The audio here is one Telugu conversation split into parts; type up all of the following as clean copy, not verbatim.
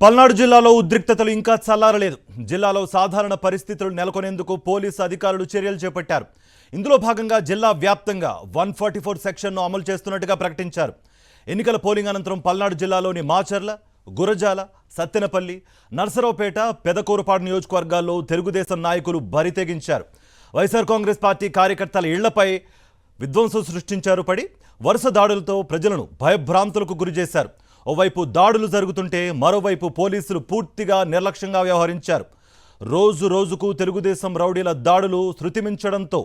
పల్నాడు జిల్లాలో ఉద్రిక్తతలు ఇంకా చల్లారలేదు. జిల్లాలో సాధారణ పరిస్థితులు నెలకొనేందుకు పోలీసు అధికారులు చర్యలు చేపట్టారు. ఇందులో భాగంగా జిల్లా వ్యాప్తంగా 144 సెక్షన్ను అమలు చేస్తున్నట్టుగా ప్రకటించారు. ఎన్నికల పోలింగ్ అనంతరం పల్నాడు జిల్లాలోని మాచర్ల, గురజాల, సత్తెనపల్లి, నర్సరావుపేట, పెదకూరుపాడు నియోజకవర్గాల్లో తెలుగుదేశం నాయకులు బరితెగించారు. వైఎస్ఆర్ కాంగ్రెస్ పార్టీ కార్యకర్తల ఇళ్లపై విధ్వంసం సృష్టించారు. వరుస దాడులతో ప్రజలను భయభ్రాంతులకు గురిచేశారు. ఓవైపు దాడులు జరుగుతుంటే మరోవైపు పోలీసులు పూర్తిగా నిర్లక్ష్యంగా వ్యవహరించారు. రోజు రోజుకు తెలుగుదేశం రౌడీల దాడులు శృతిమించడంతో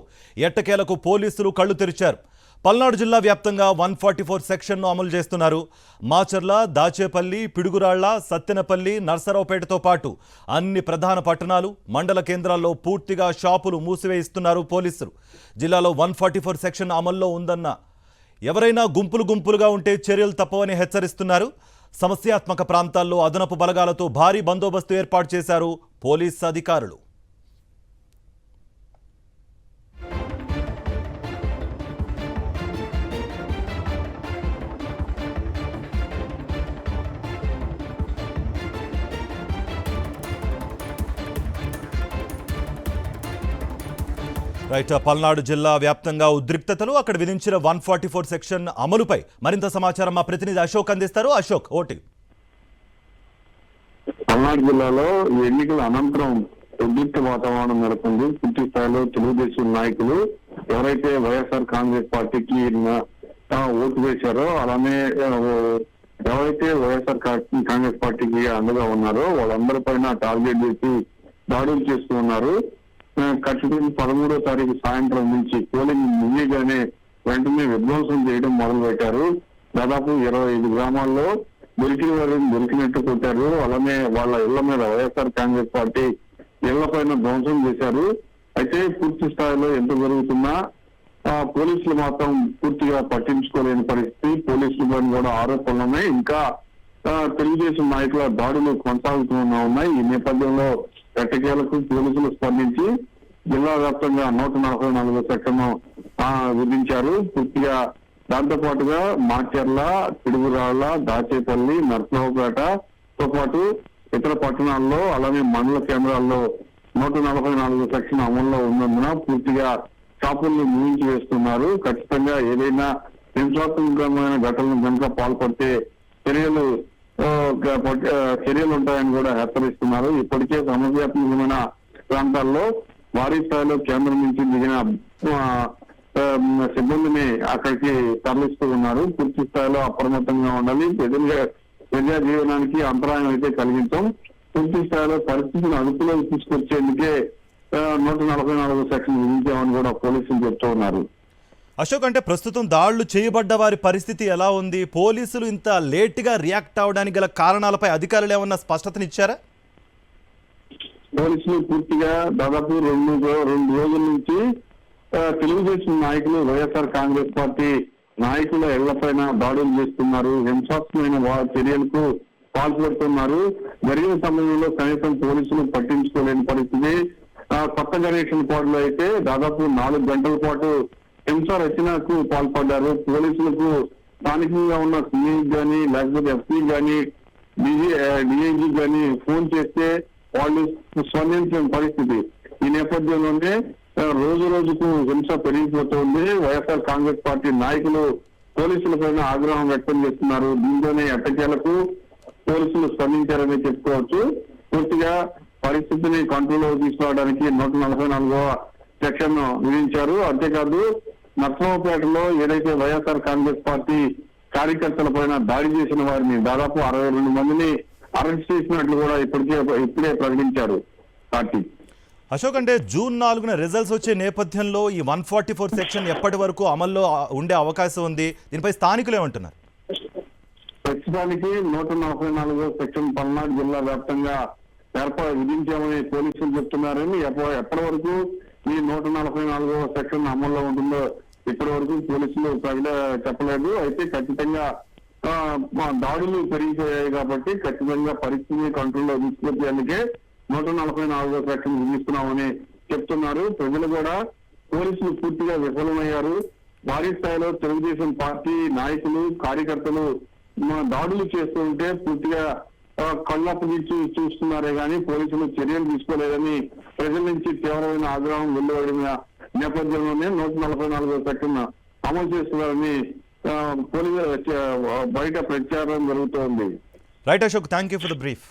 ఎట్టకేలకు పోలీసులు కళ్లు తెరిచారు. పల్నాడు జిల్లా వ్యాప్తంగా 144 సెక్షన్ను అమలు చేస్తున్నారు. మాచర్ల, దాచేపల్లి, పిడుగురాళ్ల, సత్తెనపల్లి, నర్సరావుపేటతో పాటు అన్ని ప్రధాన పట్టణాలు, మండల కేంద్రాల్లో పూర్తిగా షాపులు మూసివేయిస్తున్నారు పోలీసులు. జిల్లాలో 144 సెక్షన్ అమల్లో ఉందన్న ఎవరైనా గుంపులుగా ఉంటే చర్యలు తప్పవని హెచ్చరిస్తున్నారు. సమస్యాత్మక ప్రాంతాల్లో అదనపు బలగాలతో భారీ బందోబస్తు ఏర్పాటు చేశారు పోలీసు అధికారులు. పల్నాడు జిల్లా వ్యాప్తంగా ఉద్రిక్తతలు, అక్కడ విధించిన 144 సెక్షన్ అమలుపై మరింత సమాచారం మా ప్రతినిధి అశోక్ అందిస్తారు. అశోక్, ఓటి. పల్నాడు జిల్లాలో ఎన్నికల అనంతరం ఉద్రిక్త వాతావరణం నెలకొంది. పూర్తి స్థాయిలో తెలుగుదేశం నాయకులు ఎవరైతే వైఎస్ఆర్ కాంగ్రెస్ పార్టీకి ఓటు వేశారో, అలానే ఎవరైతే వైఎస్ఆర్ కాంగ్రెస్ పార్టీకి అండగా ఉన్నారో వాళ్ళందరిపైన టార్గెట్ చేసి దాడులు చేస్తూ ఉన్నారు. ఖచ్చితంగా 13వ తారీఖు సాయంత్రం నుంచి పోలింగ్ ముగియగానే వెంటనే విధ్వంసం చేయడం మొదలు పెట్టారు. దాదాపు 25 గ్రామాల్లో దొరికిన వారిని దొరికినట్టు కొట్టారు. అలానే వాళ్ళ ఇళ్ల మీద వైఎస్ఆర్ కాంగ్రెస్ పార్టీ ఇళ్ల పైన ధ్వంసం చేశారు. అయితే పూర్తి స్థాయిలో ఎంత జరుగుతున్నా పోలీసులు మాత్రం పూర్తిగా పట్టించుకోలేని పరిస్థితి. పోలీసుల పైన కూడా ఆరోపణలు ఉన్నాయి. ఇంకా తెలుగుదేశం నాయకుల దాడులు కొనసాగుతూ ఉన్నాయి. ఈ నేపథ్యంలో ఎట్టకేలకు పోలీసులు స్పందించి జిల్లా వ్యాప్తంగా 144 సెక్షన్ విధించారు. పూర్తిగా దాంతో పాటుగా మాచర్ల, పిడుగురాళ్ల, దాచేపల్లి, నర్సరావుపేటతో పాటు ఇతర పట్టణాల్లో అలానే మండల కేంద్రాల్లో 144 సెక్షన్ అమల్లో ఉన్నందున పూర్తిగా షాపుల్ని ముగించి వేస్తున్నారు. ఖచ్చితంగా ఏదైనా హింసాత్మకమైన ఘటనలు కనుక పాల్పడితే చర్యలు ఉంటాయని కూడా హెచ్చరిస్తున్నారు. ఇప్పటికే సమస్యాత్మకమైన ప్రాంతాల్లో భారీ స్థాయిలో కేంద్రం నుంచి దిగిన సిబ్బందిని అక్కడికి తరలిస్తూ ఉన్నారు. పూర్తి స్థాయిలో అప్రమత్తంగా ఉండాలి. ప్రజా జీవనానికి అంతరాయం అయితే కలిగించాం. పూర్తి స్థాయిలో పరిస్థితిని అదుపులోకి తీసుకొచ్చేందుకే 144 సెక్షన్ విధించామని కూడా పోలీసులు చెప్తూ ఉన్నారు. అశోక్, అంటే ప్రస్తుతం దాడులు చేయబడ్డ వారి పరిస్థితి ఎలా ఉంది? పోలీసులు ఇంత లేట్గా రియాక్ట్ అవడానికి గల కారణాలపై అధికారులు ఏమన్నా స్పష్టతనిచ్చారా? పోలీసులు పూర్తిగా దాదాపు రెండు రోజుల నుంచి తెలుగుదేశం నాయకులు వైఎస్ఆర్ కాంగ్రెస్ పార్టీ నాయకుల ఇళ్లపైన దాడులు చేస్తున్నారు. హింసాత్మకమైన చర్యలకు పాల్పడుతున్నారు. జరిగిన సమయంలో కనీసం పోలీసులు పట్టించుకోలేని పరిస్థితి. కొత్త గణేషన్ పాడులో అయితే దాదాపు 4 గంటల పాటు హింస రచనకు పాల్పడ్డారు. పోలీసులకు స్థానికంగా ఉన్న సిఐ కానీ లేకపోతే ఎస్పీ కానీ డిఐజీ కానీ ఫోన్ చేస్తే వాళ్ళు స్పందించిన పరిస్థితి. ఈ నేపథ్యంలోనే రోజు రోజుకు హింస పెరిగిపోతుంది. వైఎస్ఆర్ కాంగ్రెస్ పార్టీ నాయకులు పోలీసుల పైన ఆగ్రహం వ్యక్తం చేస్తున్నారు. దీంతోనే ఎట్టకేలకు పోలీసులు స్పందించారని చెప్పుకోవచ్చు. పూర్తిగా పరిస్థితిని కంట్రోల్లో తీసుకురావడానికి 144వ సెక్షన్ విధించారు. అంతేకాదు నర్సరావుపేటలో ఏదైతే వైఎస్ఆర్ కాంగ్రెస్ పార్టీ కార్యకర్తల పైన దాడి చేసిన వారిని దాదాపు 62 మందిని అరెస్ట్ చేసినట్లు కూడా ఇప్పుడే ప్రకటించారు పార్టీ. అశోక్, అంటే జూన్ 4న రిజల్ట్స్ వచ్చే నేపథ్యంలో ఈ 144 సెక్షన్ ఎప్పటి వరకు అమల్లో ఉండే అవకాశం ఉంది? దీనిపై స్థానికులు ఏమంటున్నారు? ప్రస్తుతానికి 144వ సెక్షన్ పల్నాడు జిల్లా వ్యాప్తంగా విధించామని పోలీసులు చెప్తున్నారని. ఎప్పటి వరకు ఈ 144వ సెక్షన్ అమల్లో ఉంటుందో ఇప్పటి వరకు పోలీసులు చెప్పలేదు. అయితే ఖచ్చితంగా దాడులు పెరిగిపోయాయి కాబట్టి ఖచ్చితంగా పరిస్థితిని కంట్రోల్లో తీసుకొచ్చేందుకే 144వ సెక్షన్ విధిస్తున్నామని చెప్తున్నారు. ప్రజలు కూడా పోలీసులు పూర్తిగా విఫలమయ్యారు. భారీ స్థాయిలో తెలుగుదేశం పార్టీ నాయకులు కార్యకర్తలు దాడులు చేస్తూ ఉంటే పూర్తిగా కళ్ళప్పగించి చూస్తున్నారే గానీ పోలీసులు చర్యలు తీసుకోలేదని ప్రజల నుంచి తీవ్రమైన ఆగ్రహం వెలువడిన నేపథ్యంలోనే 144వ సెక్షన్ అమలు చేస్తున్నారని పోలీసులు బయట ప్రచారం జరుగుతోంది. Right Ashok, thank you for the brief.